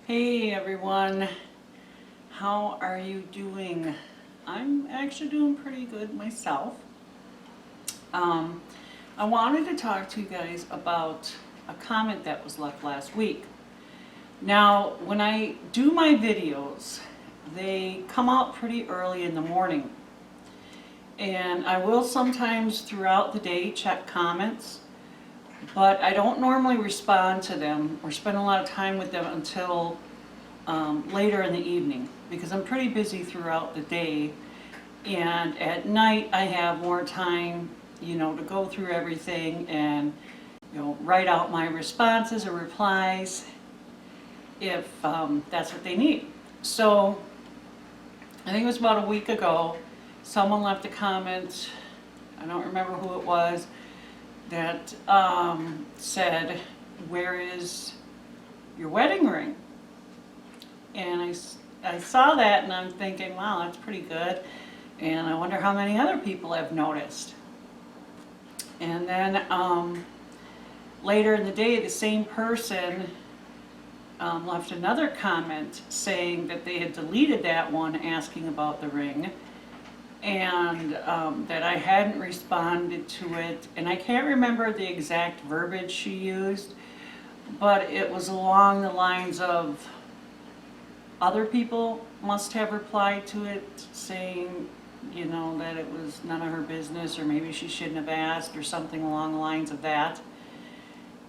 Hey everyone, how are you doing? I'm actually doing pretty good myself. Um, I wanted to talk to you guys about a comment that was left last week. Now, when I do my videos, they come out pretty early in the morning. And I will sometimes throughout the day check comments, but I don't normally respond to them or spend a lot of time with them until later in the evening, because I'm pretty busy throughout the day, and at night I have more time, to go through everything and, write out my responses or replies if that's what they need. So I think it was about a week ago, someone left a comment, I don't remember who it was, that said, "Where is your wedding ring?" And I saw that and I'm thinking, wow, that's pretty good. And I wonder how many other people have noticed. And then later in the day, the same person left another comment saying that they had deleted that one asking about the ring, and that I hadn't responded to it. And I can't remember the exact verbiage she used, but it was along the lines of, other people must have replied to it saying, that it was none of her business, or maybe she shouldn't have asked, or something along the lines of that.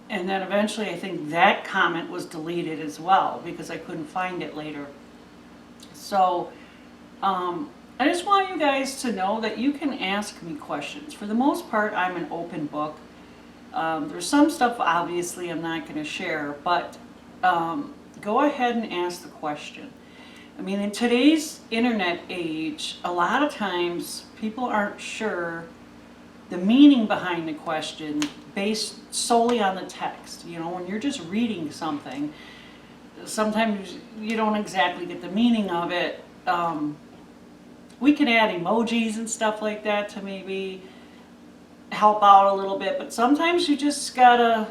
And then eventually I think that comment was deleted as well because I couldn't find it later. So I just want you guys to know that you can ask me questions. For the most part, I'm an open book. There's some stuff obviously I'm not going to share, but go ahead and ask the question. I mean, in today's internet age, a lot of times people aren't sure the meaning behind the question based solely on the text. When you're just reading something, sometimes you don't exactly get the meaning of it. We can add emojis and stuff like that to maybe help out a little bit, but sometimes you just gotta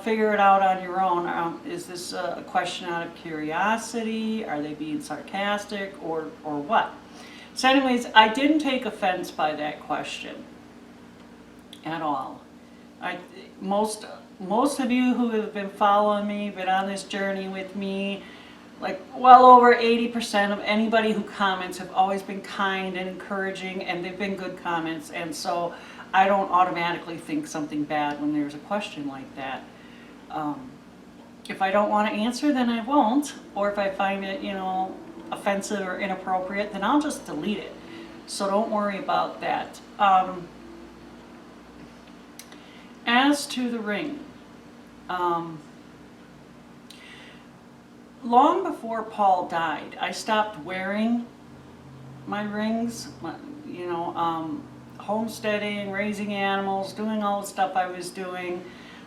figure it out on your own. Is this a question out of curiosity? Are they being sarcastic or what? So anyways, I didn't take offense by that question at all. Most of you who have been following me, been on this journey with me, like well over 80% of anybody who comments have always been kind and encouraging, and they've been good comments, and so I don't automatically think something bad when there's a question like that. If I don't want to answer, then I won't, or if I find it, offensive or inappropriate, then I'll just delete it. So don't worry about that. As to the ring, long before Paul died, I stopped wearing my rings, homesteading, raising animals, doing all the stuff I was doing.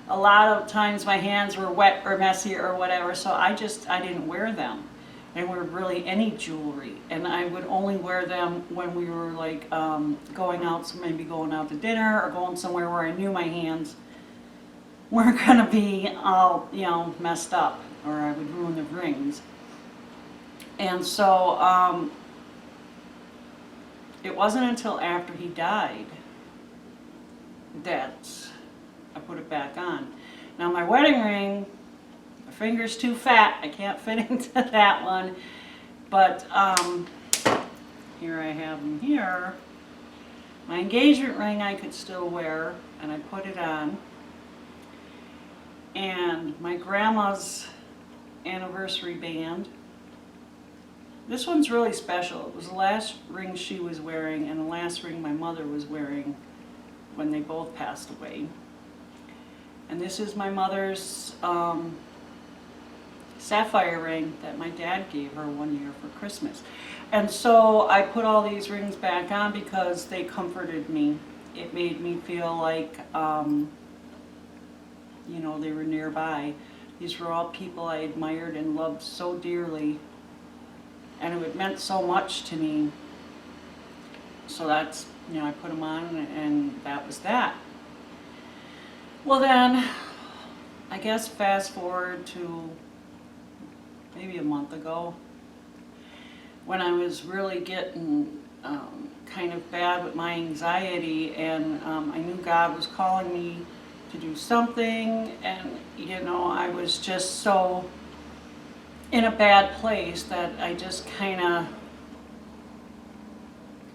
A lot of times my hands were wet or messy or whatever, so I didn't wear them. They weren't really any jewelry, and I would only wear them when we were like going out, so maybe going out to dinner or going somewhere where I knew my hands weren't gonna be all messed up, or I would ruin the rings. And so it wasn't until after he died that I put it back on. Now my wedding ring, my finger's too fat, I can't fit into that one, but here I have them here. My engagement ring I could still wear, and I put it on. And my grandma's anniversary band. This one's really special. It was the last ring she was wearing and the last ring my mother was wearing when they both passed away. And this is my mother's sapphire ring that my dad gave her one year for Christmas. And so I put all these rings back on because they comforted me. It made me feel like, they were nearby. These were all people I admired and loved so dearly, and it meant so much to me. So that's, I put them on, and that was that. Well then, I guess fast forward to maybe a month ago, when I was really getting kind of bad with my anxiety, and I knew God was calling me to do something, and you know, I was just so in a bad place that I just kind of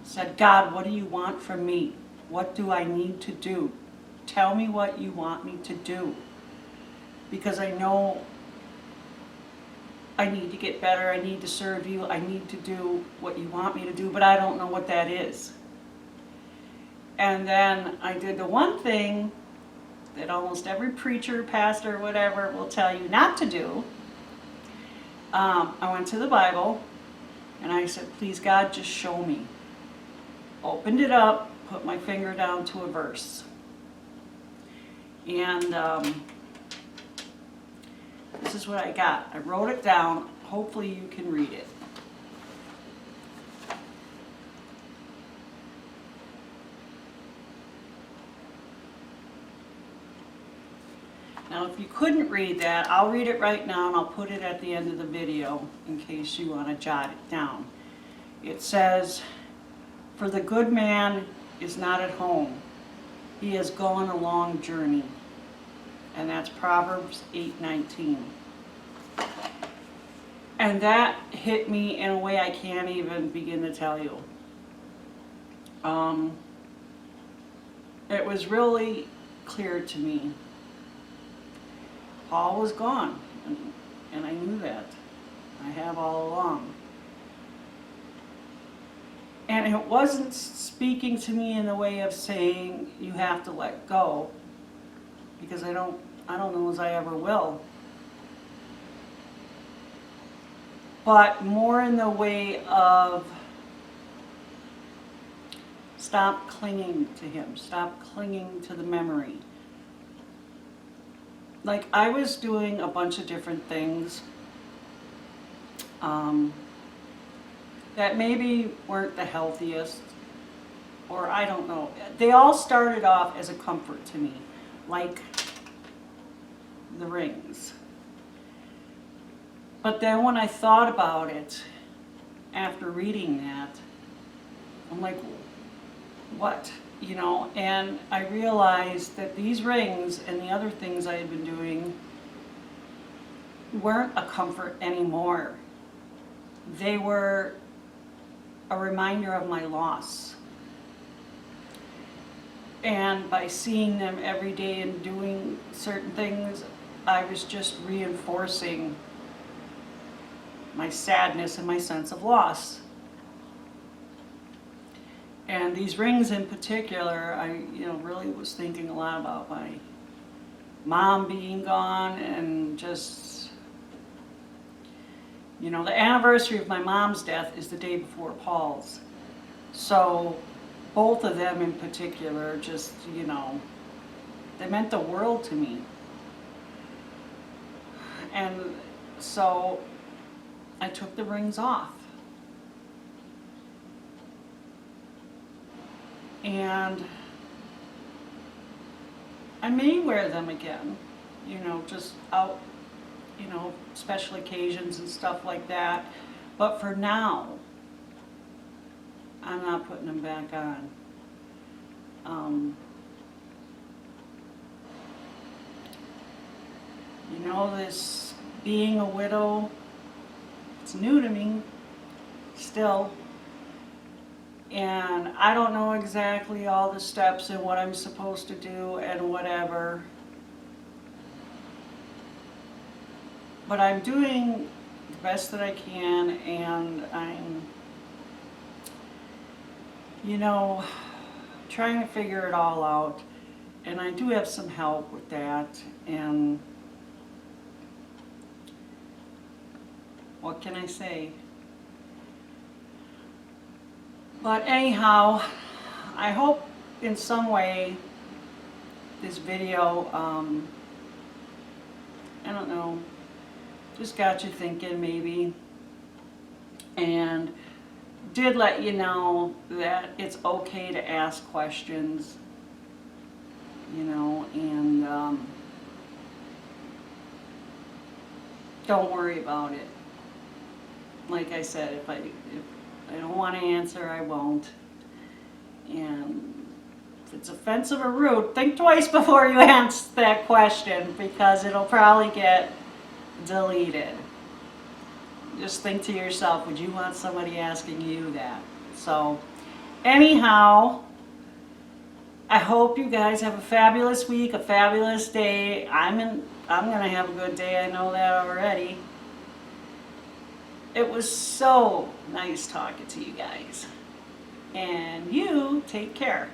said, God, what do you want from me? What do I need to do? Tell me what you want me to do. Because I know I need to get better, I need to serve you, I need to do what you want me to do, but I don't know what that is. And then I did the one thing that almost every preacher, pastor, whatever will tell you not to do. I went to the Bible and I said, please God, just show me. Opened it up, put my finger down to a verse. And this is what I got. I wrote it down. Hopefully you can read it. Now if you couldn't read that, I'll read it right now and I'll put it at the end of the video in case you want to jot it down. It says, for the good man is not at home. He has gone a long journey. And that's Proverbs 8:19. And that hit me in a way I can't even begin to tell you. It was really clear to me. Paul was gone, and I knew that. I have all along. And it wasn't speaking to me in the way of saying you have to let go, because I don't know as I ever will. But more in the way of stop clinging to him, stop clinging to the memory. Like I was doing a bunch of different things that maybe weren't the healthiest, or I don't know. They all started off as a comfort to me, like the rings. But then when I thought about it after reading that, I'm like, what? You know, and I realized that these rings and the other things I had been doing weren't a comfort anymore. They were a reminder of my loss. And by seeing them every day and doing certain things, I was just reinforcing my sadness and my sense of loss. And these rings in particular, I really was thinking a lot about my mom being gone, and just, the anniversary of my mom's death is the day before Paul's. So both of them in particular just, they meant the world to me. And so I took the rings off. And I may wear them again, just out, special occasions and stuff like that. But for now, I'm not putting them back on. This being a widow, it's new to me still. And I don't know exactly all the steps and what I'm supposed to do and whatever. But I'm doing the best that I can, and I'm, trying to figure it all out. And I do have some help with that. And what can I say? But anyhow, I hope in some way this video, I don't know, just got you thinking maybe, and did let you know that it's okay to ask questions, and don't worry about it. Like I said, if I don't want to answer, I won't. And if it's offensive or rude, think twice before you answer that question, because it'll probably get deleted. Just think to yourself, would you want somebody asking you that? So, anyhow, I hope you guys have a fabulous week, a fabulous day. I'm gonna have a good day, I know that already. It was so nice talking to you guys. And you take care.